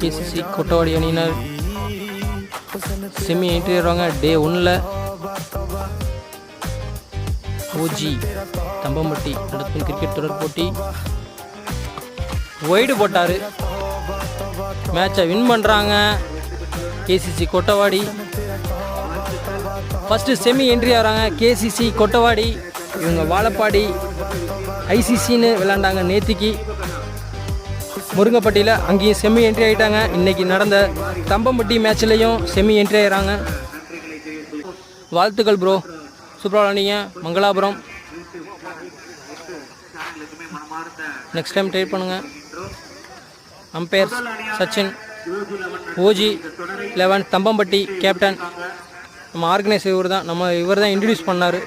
KCC கொட்டவாடி அணியினர் semi entry ஆடுவாங்க. டே 1ல் ஓஜி தம்பம்பட்டி நடத்தும் கிரிக்கெட் தொடர் போட்டி. ஒய்டு போட்டார், மேட்சை வின் பண்ணுறாங்க கேசிசி கொட்டவாடி. ஃபஸ்ட்டு செமி என்ட்ரி ஆகிறாங்க கேசிசி கொட்டவாடி. இவங்க வாழப்பாடி ஐசிசின்னு விளாண்டாங்க நேத்திக்கு முருங்கப்பட்டியில், அங்கேயும் செமி என்ட்ரி ஆகிட்டாங்க. இன்றைக்கி நடந்த தம்பம்பட்டி மேட்ச்லேயும் செமி என்ட்ரி ஆகிறாங்க. வாழ்த்துக்கள் ப்ரோ, சூப்பராக விளாண்டிங்க. மங்களாபுரம் நெக்ஸ்ட் டைம் ட்ரை பண்ணுங்கள். Umpire Sachin, OG 11 Thambampatti captain. நம்ம ஆர்கனைசர் இவர் தான் இன்ட்ரடியூஸ் பண்ணார்.